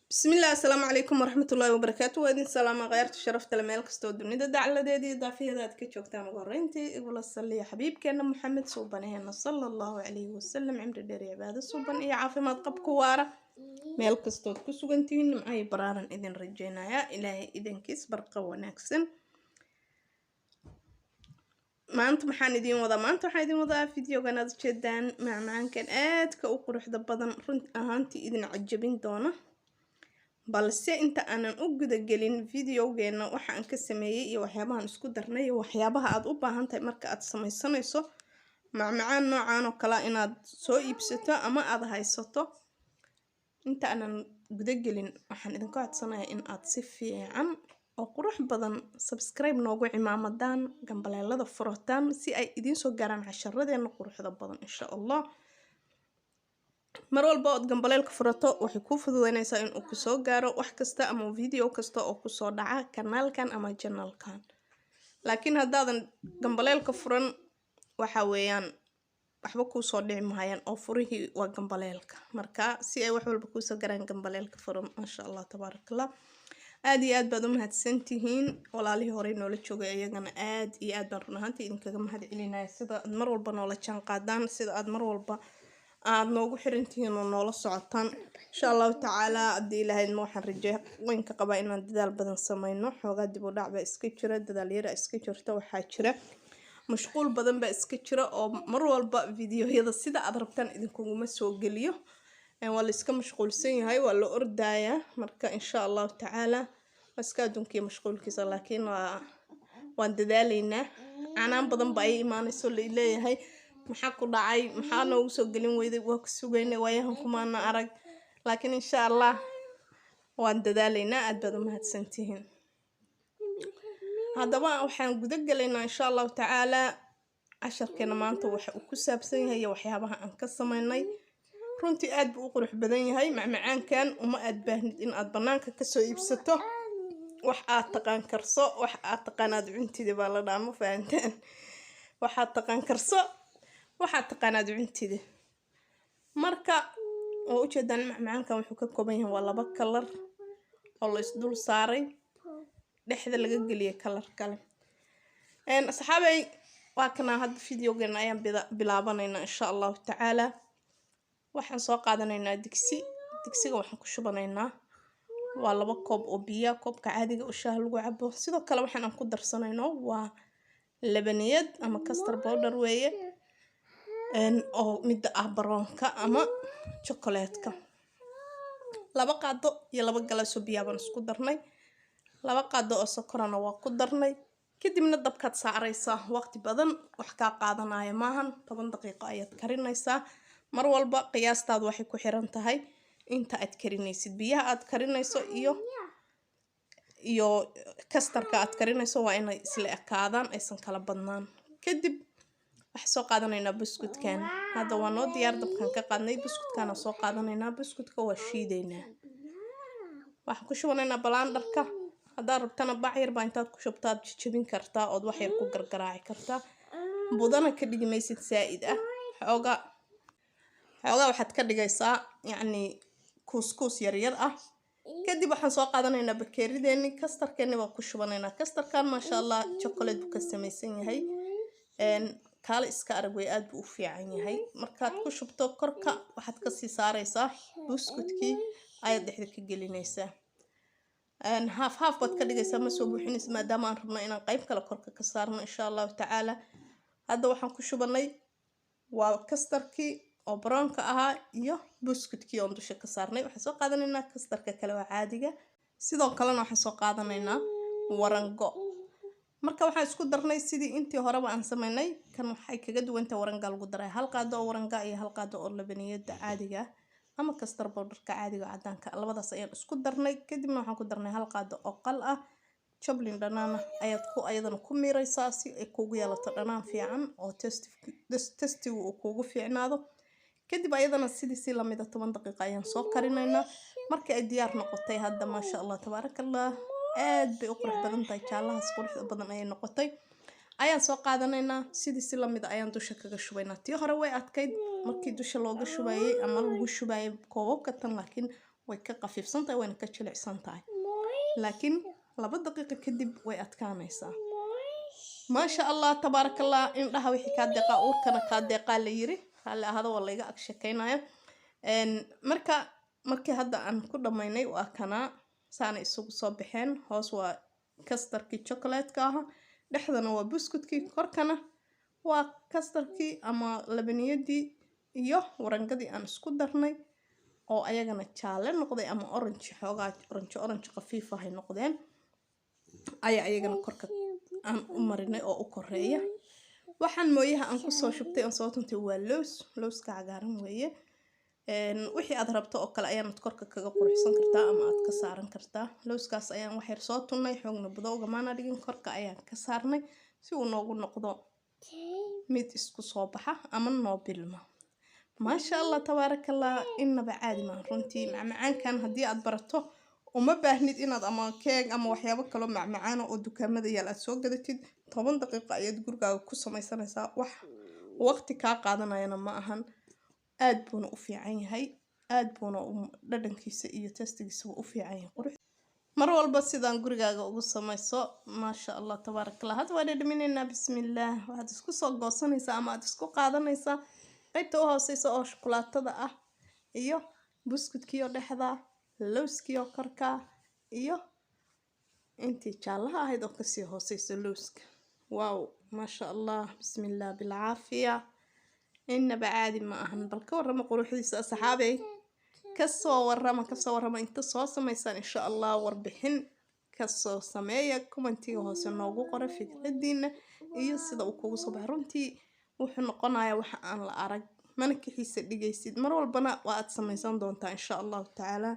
بسم الله السلام عليكم ورحمة الله وبركاته وادين سلام غيرت شرفت لميل كستو دنيدا دعلديدي ضافيهاد ka joogtaan ugu horeyntii igula saliya xabiibkeena Maxamed Suubanaheena sallallahu alayhi wasallam cimri dheer iyo cibaado suuban iyo caafimaad qab ku waara meel kasto ku sugantihiin nimcay baraaran idin rajeynaya ilaahay idinkiis barqa wanaagsan maanta waxaan idin wadaa fiidiyogan aad jeedaan macmaankan aadka u quruxda badan runtii ahaantii idin cajabin doona balse inta aanan u guda gelin fiidiyogeena waxa aan ka sameeyay iyo waxyaabahan isku darnay iyo waxyaabaha aad u baahan tahay marka aad samaysanayso macmacaan noocan oo kala inaad soo iibsato ama aad haysato inta aanan guda gelin waxaan idin ka codsanayaa in aad si fiican oo qurux badan subscribe noogu cimaamadaan gambaleelada furataan si ay idin soo gaaraan casharradeena quruxda badan insha Allah mar walba oo gambaleelka furato waxay ku fududeynaysaa in uu ku soo gaaro wax kasta ama video kasta oo ku soo dhaca kanaalkan ama channelkan laakiin haddaadan gambaleelka furan waxa weeyaan waxba ku soo dhici maayaan oo furihii waa gambaleelka marka si ay wax walba ku soo gaaraan gambaleelka furan masha Allah tabarakallah aad iyo aad baad u mahadsantihiin walaalihii hore noola joogay ayagana aad iyo aad baan run ahaantii idinkaga mahadcelinayaa sida aad mar walba noola jaan qaadaan sida aad mar walba aad noogu xirantihiin oo noola socotaan insha Allah taala hadii ilaahay ma waxaan rajeeyaa weynka qabaa inaan dadaal badan sameeyno xoogaa dib u dhac ba iska jira dadaal yar iska jirta waxaa jira mashquul badan ba iska jira oo mar walba fiidiyoyada sida aad rabtaan idinkuguma soo geliyo waa la iska mashquulsan yahay waa la ordayaa marka insha Allah taala iska adduunkiisa mashquulkiisa laakiin waan dadaalaynaa aanan badan ba ay imaanayso leeyahay maxaa ku dhacay maxaa noogu soo gelin weyday waa ku sugaynay waayahan kumaana arag laakiin insha Allah waan dadaalaynaa aad baad u mahadsantihiin haddaba waxaan guda galaynaa insha Allah taala casharkeena maanta waxa uu ku saabsan yahay waxyaabaha aan ka sameynay runtii aad buu u qurux badan yahay macmacaankan uma aad baahnid in aad banaanka ka soo iibsato wax aad taqaan karso wax aad taqaanaad cuntida baa la dhaamo fahantaan waxaad taqaan karso waxaad taqaanaad cuntida marka oo u jeedaan macmacaankan wuxuu ka kooban yahay waa laba kalar oo la isdul saaray dhexda laga geliyay kalar kale asxaabay waa kana hadda fiidiyogeena ayaan bilaabanaynaa insha Allah taala waxaan soo qaadanaynaa digsiga waxaan ku shubanaynaa waa 2 koob oo biyo koobka caadiga oo shaah lagu cabo sidoo kale waxaan ku darsanaynaa waa labaniyad ama custard powder weeye oo mid ah baroonka ama chocolate-ka 2 qaado iyo 2 galaas oo biyo baan isku darnay 2 qaado oo sokorana waa ku darnay kadibna dabkaad saaraysaa waqti badan wax ka qaadanaya maahan 10 daqiiqo ayaad karinaysaa mar walba qiyaastaadu waxay ku xiran tahay inta aad karinaysid biyaha aad karinayso iyo kastarka aad karinayso waa inay isla ekaadaan aysan kala badnaan kadib waxa soo qaadanaynaa buskudkan hadda waa noo diyaar dabkan ka qaadnay buskudkana soo qaadanaynaa buskudka waa shiidaynaa waxaan ku shubanaynaa balaandarka haddaad rabtana bac yar baa intaad ku shubtaad jajabin kartaa ood wax yar ku gargaraaci kartaa budana ka dhigmaysid saa'id ah xoogaa waxaad ka dhigaysaa yacni kuuskuus yar ah kadib waxaan soo qaadanaynaa bakeerideeni kastarkeeni waa ku shubanaynaa kastarkan maasha Allah chocolate buu ka samaysan yahay kale iska arag way aad buu u fiican yahay markaad ku shubto korka waxaad ka sii saaraysaa buskudkii ayaad dhexda ka gelinaysaa half baad ka dhigaysaa ma soo buuxinaysa maadaama aan rabno inaan qayb kale korka ka saarno insha Allah taala hadda waxaan ku shubanay waa kastarkii oo brownka ahaa iyo buskudkii oo dusha ka saarnay waxaan soo qaadanaynaa kastarka kale waa caadiga sidoo kalena waxaan soo qaadanaynaa warango marka waxaan isku darnay sidii intii horeba aan sameynay kan waxay kaga duwantahay waranga lagu daray hal qaado oo waranga iyo hal qaado oo labaniyada caadiga ama custard powderka caadiga cadaanka labadaas ayaan isku darnay kadibna waxaan ku darnay hal qaado oo qal ah chocolate dhanaan ayaad ayadana ku miiraysaa si ay kugu yeelato dhanaan fiican oo tasty uu kugu fiicnaado kadib ayadana sidii la mid ah 10 daqiiqo ayaan soo karinaynaa markii ay diyaar noqotay hadda ma sha Allah tabarakallah aad bay u qurux badan tahay jaalahaas quruxda badan ay noqotay ayaan soo qaadanaynaa sidii la mid ah ayaan dusha kaga shubaynaa tii hore way adkayd markii dusha looga shubayay ama lagu shubayay koobabka tan laakiin way ka qafiifsan tahay wayna ka jilicsan tahay laakiin 2 daqiiqo kadib way adkaanaysaa maasha allah tabaarakallah indhaha wixii ka deeqa uurkana ka deeqa la yiri hal ahada waa layga ag sheekaynayo markii hadda aan ku dhamaynay waa kana saana isugu soo baxeen hoos waa kastarkii chocolate-ka ah dhexdana waa buskudkii korkana waa kastarkii ama labaniyadii iyo warangadii aan isku darnay oo ayagana jaale noqday ama orange xoogaa orange qafiif ah ay noqdeen ayagana korka aan u marinay oo u koreeya waxaan mooyaha aan ku soo shubtay aan soo tuntay waa lowska cagaaran weeye wixii aad rabto oo kale ayaad korka kaga qurxsan kartaa ama aad ka saaran kartaa lowskaas ayaan wax yar soo tunnay xoogna budowga maana dhigin korka ayaan ka saarnay si uu noogu noqdo mid isku soo baxa ama noo bilma maasha allah tabaarakallah inaba caadi ma runtii macmacaankan haddii aad barato uma baahnid inaad ama keeg ama waxyaabo kale macmacaan oo dukaamada yaal aad soo gadatid 10 daqiiqo ayaad gurigaaga ku samaysanaysaa wax waqti ka qaadanayana ma ahan aad buuna u fiican yahay aad buuna dhadhankiisa iyo tastigiisa u fiican yahay mar walba sidaan gurigaaga ugu samayso maasha allah tabaarakallah hadda waa dhadhaminayna bismillaah waxaad isku soo goosanaysaa ama aad isku qaadanaysaa qaybta u hooseysa oo shukulaatada ah iyo buskudkii oo dhexda lowskii oo korka iyo intii jaalaha ahayd oo kasii hooseysa lowska waaw maasha allah bismillaah bilcaafiya inaba caadi ma ahan bal ka warrama quruxdiisa asxaabey kasoo warrama inta soo samaysaan insha allah warbixin kasoo sameeya commentiga hoose noogu qora fikradiina iyo sida uu kugu soo baxay runtii wuxuu noqonayaa waxa aan la arag mana kixiisa dhigaysid mar walbana waa aad samaysan doontaa insha allah taala